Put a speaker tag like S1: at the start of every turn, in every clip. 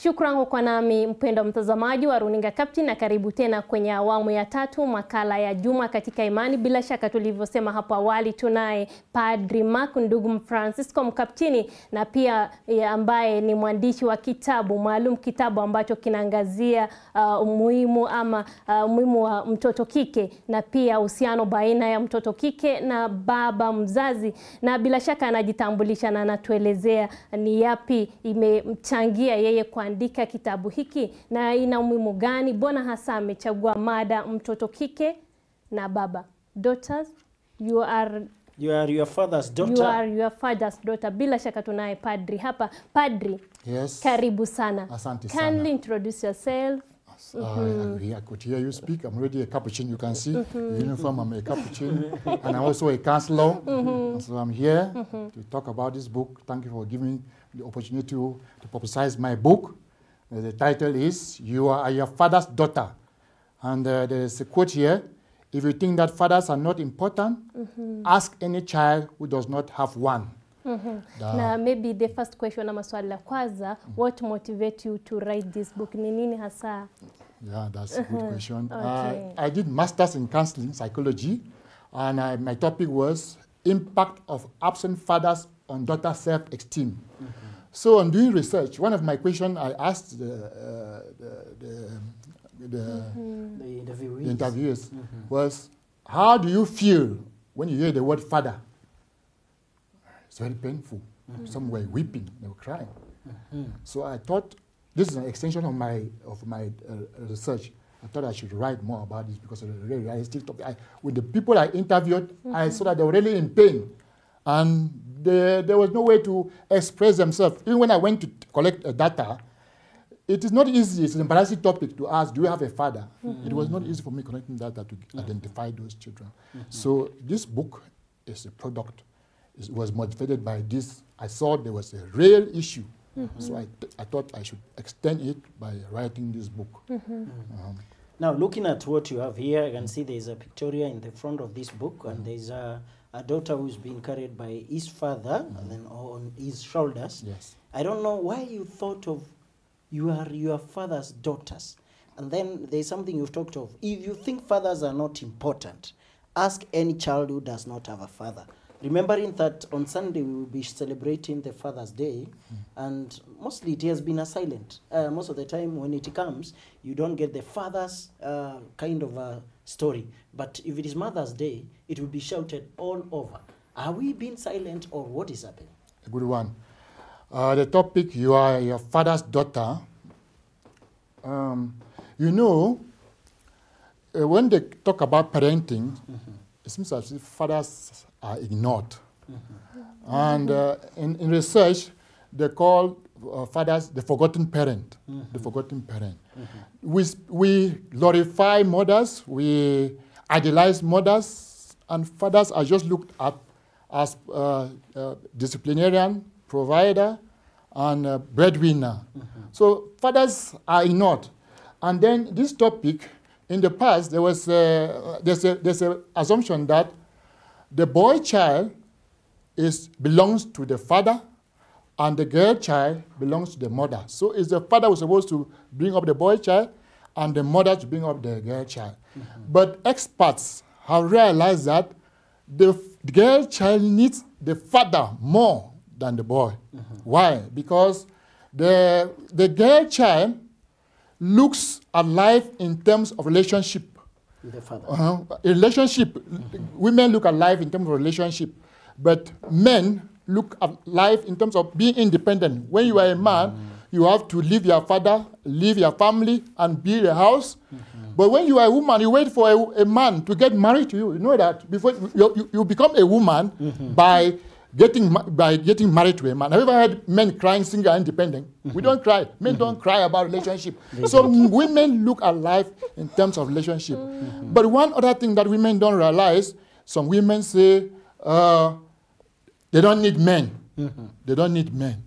S1: Shukran kwa nami mpendwa mtazamaji wa Runinga Captain, na karibu tena kwenye awamu ya 3 makala ya Juma katika Imani. Bila shaka tulivyosema hapo awali, tunaye Padri Mark ndugu Francisco Mkaptini, na pia ambaye ni mwandishi wa kitabu maalum, kitabu ambacho kinaangazia umuhimu wa mtoto kike na pia uhusiano baina ya mtoto kike na baba mzazi, na bila shaka anajitambulisha na anatuelezea ni yapi imemchangia yeye kuandika kitabu hiki na ina umuhimu gani. Bona hasa amechagua mada mtoto kike na baba. Daughters, you are your father's daughter. You are your father's daughter. Bila shaka tunaye padri hapa. Padri,
S2: yes.
S1: Karibu sana.
S2: Asante
S1: sana. Kindly introduce yourself.
S2: I could hear you speak. I'm already a Capuchin, you can see. The uniform, I'm a Capuchin. And I'm also a counselor. So I'm here to talk about this book. Thank you for giving the opportunity to publicize my book. The title is You Are Your Father's Daughter. And there's a quote here: if you think that fathers are not important, ask any child who does not have one.
S1: Now, maybe the first question ama swali la kwanza, what motivated you to write this book? Ni nini hasa?
S2: Yeah, that's a good question.
S1: Okay.
S2: I did masters in counseling psychology, and my topic was impact of absent fathers on daughter self-esteem. So on doing research, one of my questions I asked the interviewers was, how do you feel when you hear the word father? It's very painful. Some were weeping, they were crying. So I thought, this is an extension of my research. I thought I should write more about this because of the really realistic topic. With the people I interviewed, I saw that they were really in pain. And there was no way to express themselves. Even when I went to collect data, it is not easy. It's an embarrassing topic to ask, do you have a father? It was not easy for me collecting data to identify those children. So this book is a product. It was motivated by this. I saw there was a real issue. So I thought I should extend it by writing this book.
S3: Now, looking at what you have here, I can see there's a pictorial in the front of this book, and there's a daughter who's being carried by his father and then on his shoulders.
S2: Yes.
S3: I don't know why you thought of you are your father's daughters. And then there's something you've talked of. If you think fathers are not important, ask any child who does not have a father. Remembering that on Sunday we will be celebrating the Father's Day, and mostly it has been a silent. Most of the time when it comes, you don't get the father's kind of a story. But if it is Mother's Day, it will be shouted all over. Are we being silent, or what is happening?
S2: A good one. The topic, you are your father's daughter. You know, when they talk about parenting, it seems as if fathers are ignored. And in research, they call fathers the forgotten parent. The forgotten parent. We glorify mothers, we idolize mothers, and fathers are just looked at as disciplinarian, provider, and breadwinner. So fathers are ignored. And then this topic, in the past, there was there's an assumption that the boy child belongs to the father, and the girl child belongs to the mother. So it's the father who's supposed to bring up the boy child, and the mother to bring up the girl child. But experts have realized that the girl child needs the father more than the boy. Why? Because the girl child looks at life in terms of relationship.
S3: With the father.
S2: Relationship. Women look at life in terms of relationship, but men look at life in terms of being independent. When you are a man, you have to leave your father, leave your family, and build a house. But when you are a woman, you wait for a man to get married to you. You know that before you become a woman by getting married to a man. Have you ever heard men crying, single and independent? We don't cry. Men don't cry about relationship. So women look at life in terms of relationship. But one other thing that women don't realize, some women say they don't need men. They don't need men.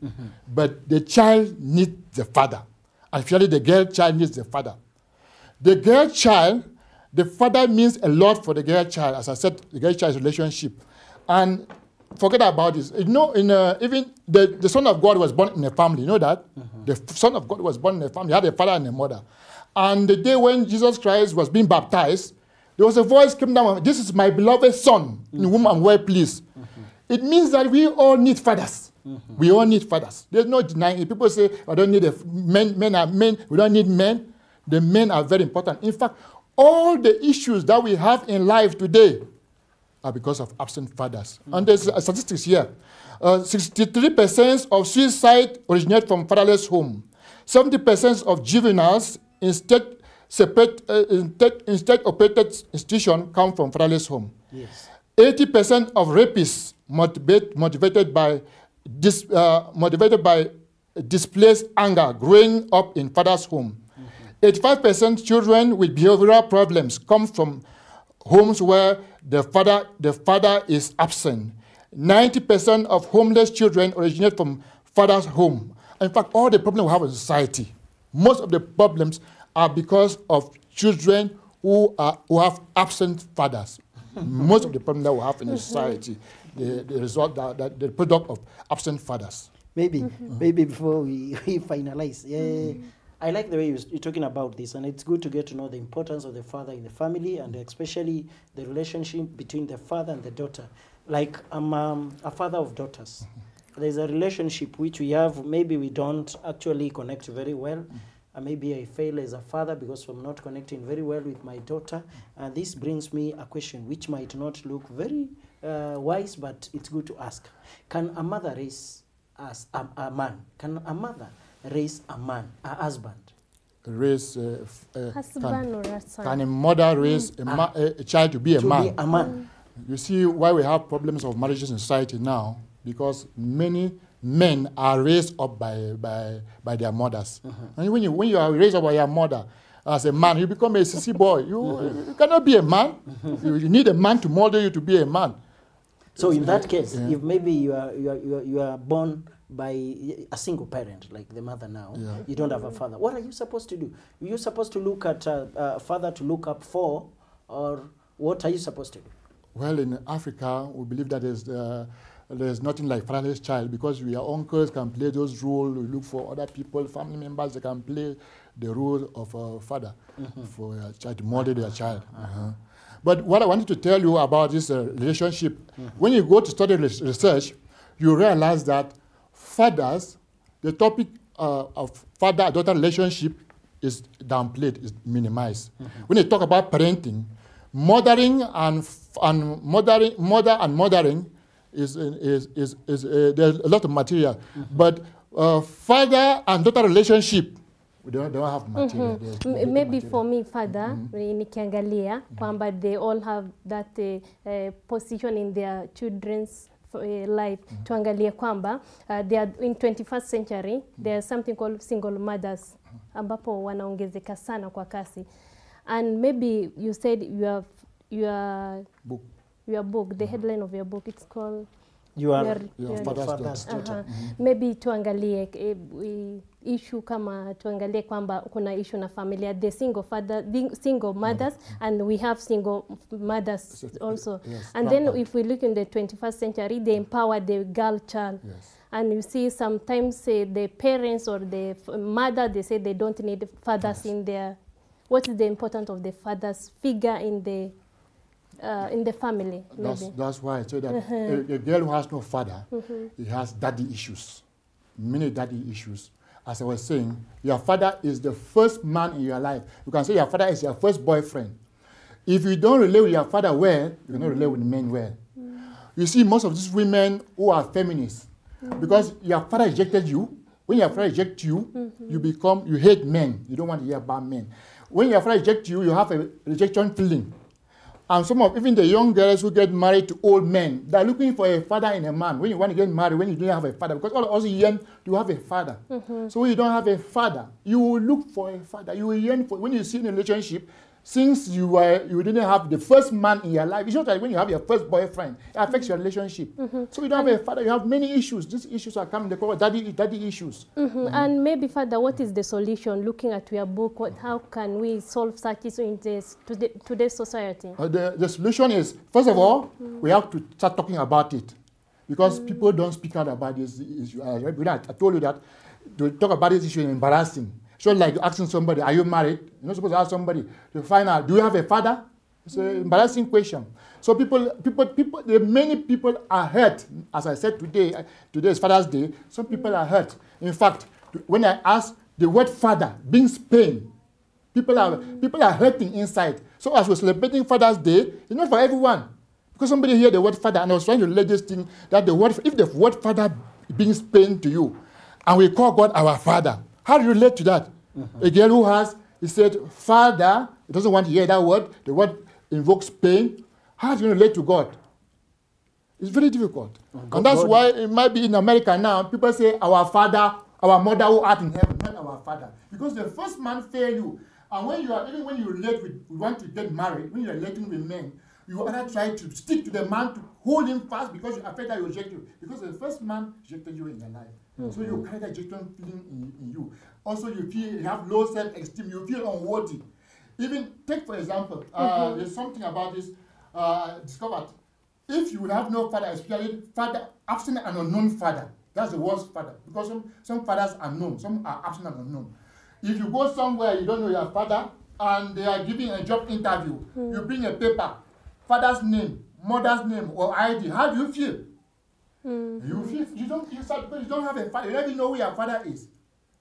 S2: But the child needs the father. Actually, the girl child needs the father. The girl child, the father means a lot for the girl child. As I said, the girl child's relationship. And forget about this. You know, even the Son of God was born in a family. You know that? The Son of God was born in a family. He had a father and a mother. And the day when Jesus Christ was being baptized, there was a voice came down, this is my beloved Son, in whom I'm well pleased. It means that we all need fathers. We all need fathers. There's no denying it. People say, I don't need men are men. We don't need men. The men are very important. In fact, all the issues that we have in life today are because of absent fathers. And there's statistics here. 63% of suicide originate from fatherless home. 70% of juveniles in state-operated institutions come from fatherless home.
S3: Yes.
S2: 80% of rapists motivated by displaced anger growing up in father's home. 85% children with behavioral problems come from homes where the father is absent. 90% of homeless children originate from father's home. In fact, all the problems we have in society, most of the problems are because of children who have absent fathers. Most of the problems that we have in the society, the result that the product of absent fathers.
S3: Maybe before we finalize, I like the way you're talking about this, and it's good to get to know the importance of the father in the family, and especially the relationship between the father and the daughter. Like, I'm a father of daughters. There's a relationship which we have, maybe we don't actually connect very well. Maybe I fail as a father because I'm not connecting very well with my daughter. And this brings me a question which might not look very wise, but it's good to ask. Can a mother raise a man? Can a mother raise a man, a husband?
S2: Raise
S1: Husband or a son?
S2: Can a mother raise a child to be a man?
S3: Be a man.
S2: You see why we have problems of marriages in society now? Because many men are raised up by their mothers. And when you are raised up by your mother as a man, you become a sissy boy. You cannot be a man. You need a man to model you to be a man.
S3: So in that case, if maybe you are born by a single parent, like the mother now, you don't have a father, what are you supposed to do? Are you supposed to look at a father to look up for, or what are you supposed to do?
S2: Well, in Africa, we believe that there's nothing like fatherless child, because your uncles can play those roles. We look for other people, family members that can play the role of a father for a child, to model their child. But what I wanted to tell you about this relationship, when you go to study research, you realize that fathers, the topic of father-daughter relationship is downplayed, is minimized. When you talk about parenting, mothering is there's a lot of material, but father and daughter relationship, we don't have material.
S1: Maybe for me, father, nikiangalia kwamba they all have that position in their children's life. Tuangalie kwamba they are in 21st century, there's something called single mothers, ambapo wanaongezeka sana kwa kasi. And maybe you said your book, the headline of your book, it's called
S3: Your
S2: Father's
S3: Daughter.
S1: Maybe tuangalie issue kama tuangalie kwamba kuna issue na familia, the single mothers, and we have single mothers also. And then if we look in the 21st century, they empower the girl child. And you see sometimes the parents or the mother, they say they don't need fathers in their. What is the importance of the father's figure in the family?
S2: That's why I say that a girl who has no father, he has daddy issues, many daddy issues. As I was saying, your father is the first man in your life. You can say your father is your first boyfriend. If you don't relate with your father well, you cannot relate with men well. You see, most of these women who are feminists, because your father rejected you. When your father rejects you, you hate men. You don't want to hear about men. When your father rejects you, you have a rejection feeling. And even the young girls who get married to old men, they're looking for a father in a man. When you want to get married, when you don't have a father, because all of us yearn to have a father. So when you don't have a father, you will look for a father. You will yearn for, when you see in a relationship, since you didn't have the first man in your life, it's not like when you have your first boyfriend, it affects your relationship. So you don't have a father, you have many issues. These issues are coming, they call daddy issues.
S1: And maybe, Father, what is the solution? Looking at your book, how can we solve such issues in today's society?
S2: The solution is, first of all, we have to start talking about it. because people don't speak out about this issue. I told you that to talk about this issue is embarrassing. So like asking somebody, are you married? You're not supposed to ask somebody to find out, do you have a father? It's an embarrassing question. So many people are hurt. As I said today is Father's Day. Some people are hurt. In fact, when I ask the word father brings pain, people are hurting inside. So as we're celebrating Father's Day, it's not for everyone. Because somebody heard the word father, and I was trying to let this thing that if the word father brings pain to you, and we call God our Father, how do you relate to that? A girl who he said, Father, he doesn't want to hear that word. The word invokes pain. How do you relate to God? It's very difficult. And that's why it might be in America now, people say, our Father, our mother who art in heaven, not our Father. Because the first man failed you. And even when you relate with, you want to get married, when you're relating with men, you either try to stick to the man to hold him fast because you're afraid that he will reject you. Because the first man rejected you in your life. So you carry that rejection feeling in you. Also, you have low self-esteem, you feel unworthy. Even, take for example, there's something about this discovered. If you have no father, especially father, absent and unknown father, that's the worst father. Because some fathers are known, some are absent and unknown. If you go somewhere, you don't know your father, and they are giving a job interview, you bring a paper, father's name, mother's name, or ID, how do you feel? You feel you don't have a father, you don't even know who your father is.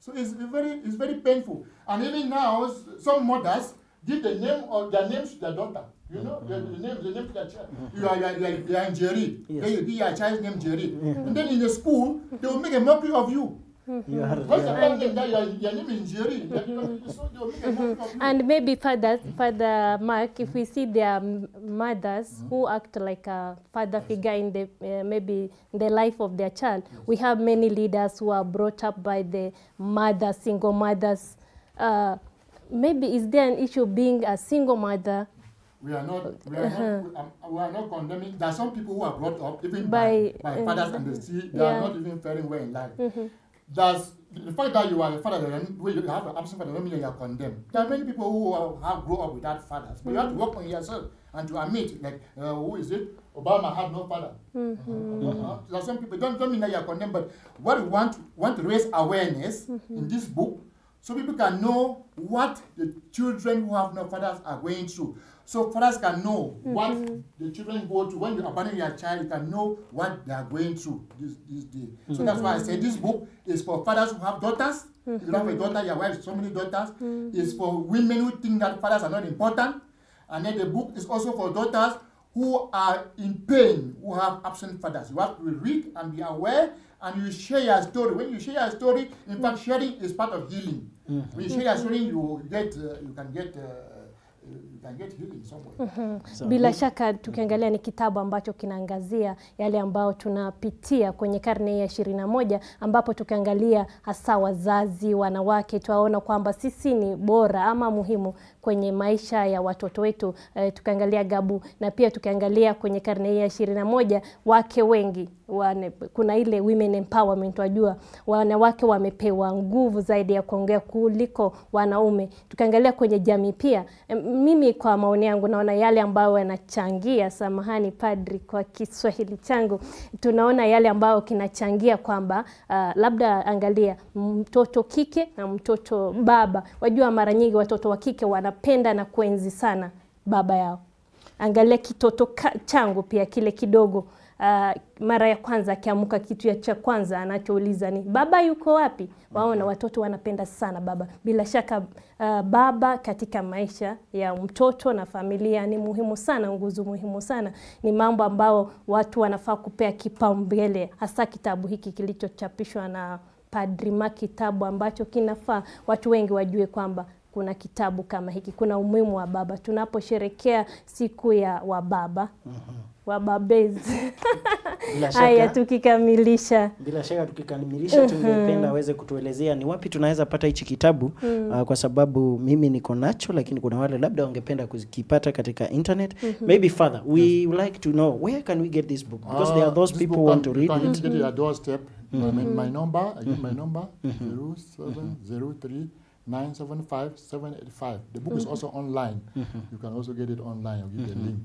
S2: So it's very painful. And even now, some mothers give the name of their names to their daughter. You know, the name to their child. You are in Jerry. Yes. Then you give your child's name Jerry. And then in the school, they will make a mockery of you. What's the name that your name is Jerry? So they will make a mockery of you.
S1: And maybe Father Mark, if we see their mothers who act like a father figure in the maybe the life of their child, we have many leaders who are brought up by the mothers, single mothers. Maybe is there an issue being a single mother?
S2: We are not condemning. There are some people who are brought up even by fathers and they are not even faring well in life. There's the fact that you are a father, where you have an absent father, doesn't mean you are condemned. There are many people who have grown up without fathers, but you have to work on yourself and to admit, like, who is it? Obama had no father. There are some people, don't mean that you are condemned, but what we want to raise awareness in this book, so people can know what the children who have no fathers are going through. So fathers can know what the children go through. When you abandon your child, you can know what they are going through this day. So that's why I say this book is for fathers who have daughters. If you have a daughter, your wife has so many daughters. It's for women who think that fathers are not important. And then the book is also for daughters who are in pain, who have absent fathers. You have to read and be aware, and you share your story. When you share your story, in fact, sharing is part of healing. When you share your story, you can get healing somewhere.
S1: Bila shaka tukiangalia ni kitabu ambacho kinaangazia yale ambao tunapitia kwenye karne ya 21, ambapo tukiangalia hasa wazazi, wanawake, tuwaona kwamba sisi ni bora ama muhimu kwenye maisha ya watoto wetu. Tukiangalia Gabu, na pia tukiangalia kwenye karne ya 21, wake wengi kuna ile women empowerment, wajua wanawake wamepewa nguvu zaidi ya kuongea kuliko wanaume. Tukiangalia kwenye jamii pia, mimi kwa maoni yangu naona yale ambayo yanachangia, samahani padri kwa Kiswahili changu, tunaona yale ambayo kinachangia kwamba labda angalia mtoto kike na mtoto baba. Wajua mara nyingi watoto wa kike wanapenda na kuenzi sana baba yao. Angalia kitoto changu pia kile kidogo, mara ya kwanza akiamuka, kitu cha kwanza anachouliza ni baba yuko wapi? Waona watoto wanapenda sana baba. Bila shaka baba katika maisha ya mtoto na familia ni muhimu sana, nguzo muhimu sana. Ni mambo ambao watu wanafaa kupea kipaumbele, hasa kitabu hiki kilichochapishwa na Padri Mark, kitabu ambacho kinafaa watu wengi wajue kwamba kuna kitabu kama hiki, kuna umuhimu wa baba. Tunaposherekea siku ya wababa, wababezi. Haya tukikamilisha.
S3: Bila shaka tukikamilisha, tungependa aweze kutuelezea ni wapi tunaweza pata hichi kitabu, kwa sababu mimi niko nacho, lakini kuna wale labda wangependa kukipata katika internet. Maybe Father, we would like to know where can we get this book, because there are those people who want to read it.
S2: You can get it at doorstep. My number, my number 0703 975-785. The book is also online. You can also get it online. I'll give you a link.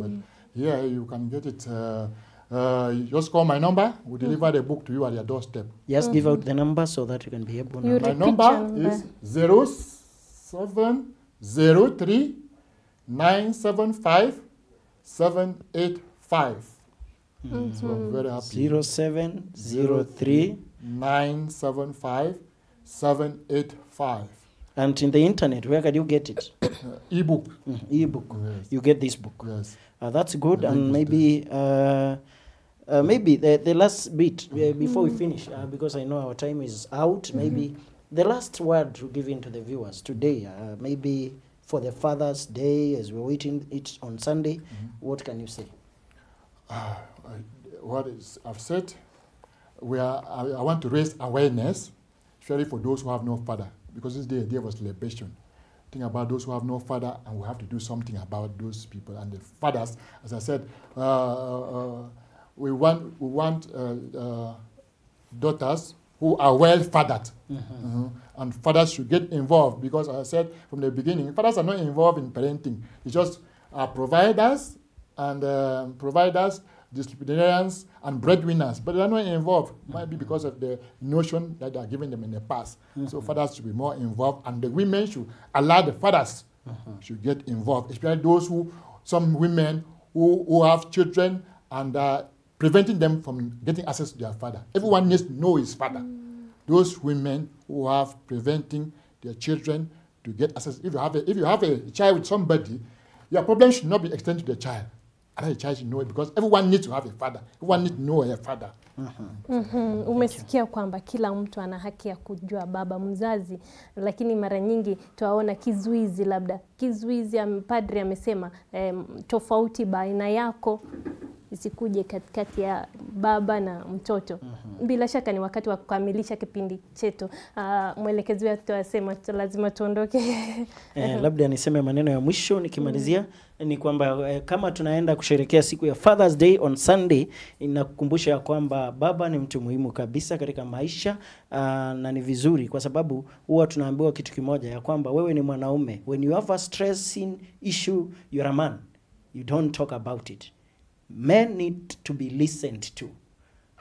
S2: But here you can get it You just call my number. We deliver the book to you at your doorstep.
S3: Just give out the number so that you can be able
S1: You
S3: to.
S2: My
S1: repeat
S2: number
S1: your
S2: is 0703 975 785. So I'm very happy.
S3: 0703.
S2: 975 785.
S3: And in the internet, where can you get it?
S2: Ebook.
S3: Ebook.
S2: Yes.
S3: You get this book.
S2: Yes.
S3: That's good.
S2: The
S3: And
S2: link is
S3: maybe the last bit before we finish, because I know our time is out. Maybe the last word to give in to the viewers today, maybe for the Father's Day, as we're waiting it on Sunday. What can you say?
S2: What is I've said, I want to raise awareness, especially for those who have no father, because this day of celebration. Think about those who have no father, and we have to do something about those people. And the fathers, as I said, we want daughters who are well fathered, and fathers should get involved, because as I said from the beginning, fathers are not involved in parenting. It's just providers and disciplinarians and breadwinners, but they are not involved. Might be because of the notion that they are giving them in the past. So fathers should be more involved, and the women should allow the fathers should get involved, especially some women who have children and are preventing them from getting access to their father. Everyone needs to know his father. Those women who have preventing their children to get access. If you have a child with somebody, your problem should not be extended to the child. The child should know it, because everyone needs to have a father. Everyone needs to know a father.
S1: Umesikia kwamba kila mtu ana haki ya kujua baba mzazi, lakini mara nyingi tuwaona kizuizi, labda kizuizi. Padri amesema tofauti baina yako isikuje katikati ya baba na mtoto. Bila shaka ni wakati wa kukamilisha kipindi chetu. Mwelekezi wetu asema lazima tuondoke.
S3: Labda niseme maneno ya mwisho nikimalizia, ni kwamba kama tunaenda kusherehekea siku ya Father's Day on Sunday, inakukumbusha ya kwamba baba ni mtu muhimu kabisa katika maisha, na ni vizuri kwa sababu huwa tunaambiwa kitu kimoja ya kwamba wewe ni mwanaume, when you have a stressing issue, you're a man, you don't talk about it. Men need to be listened to.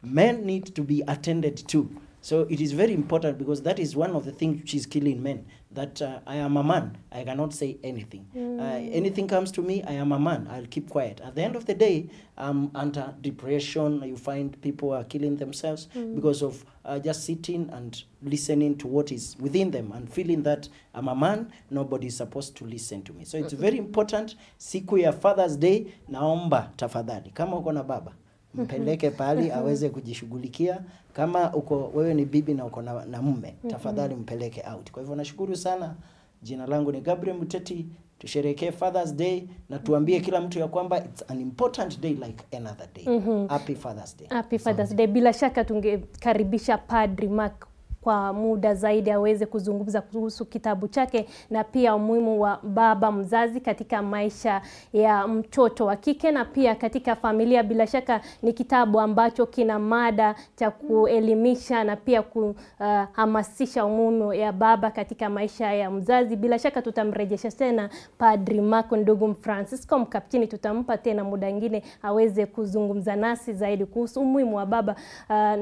S3: Men need to be attended to. So it is very important, because that is one of the things which is killing men. That I am a man, I cannot say anything. Anything comes to me, I am a man, I'll keep quiet. At the end of the day, under depression, you find people are killing themselves because of just sitting and listening to what is within them and feeling that I'm a man, nobody is supposed to listen to me. So it's very important. Siku ya Father's Day, naomba tafadhali, kama uko na baba, mpeleke pali aweze kujishughulikia. Kama wewe ni bibi na uko na mume, tafadhali mpeleke out. Kwa hivyo nashukuru sana. Jina langu ni Gabriel Muteti. Tusherehekee Father's Day na tuambie kila mtu ya kwamba it's an important day like another day. Happy Father's Day.
S1: Happy Father's Day. Bila shaka tungekaribisha Padri Mark kwa muda zaidi aweze kuzungumza kuhusu kitabu chake na pia umuhimu wa baba mzazi katika maisha ya mtoto wa kike na pia katika familia. Bila shaka ni kitabu ambacho kina mada cha kuelimisha na pia kuhamasisha umuhimu ya baba katika maisha ya mzazi. Bila shaka tutamrejesha tena Padri Mark ndugu Francisco Mkaptini, tutampa tena muda mwingine aweze kuzungumza nasi zaidi kuhusu umuhimu wa baba.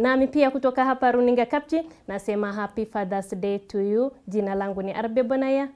S1: Nami pia kutoka hapa Runinga Kapti nasema Happy Father's Day to you. Jina langu ni Arbe Bonaya.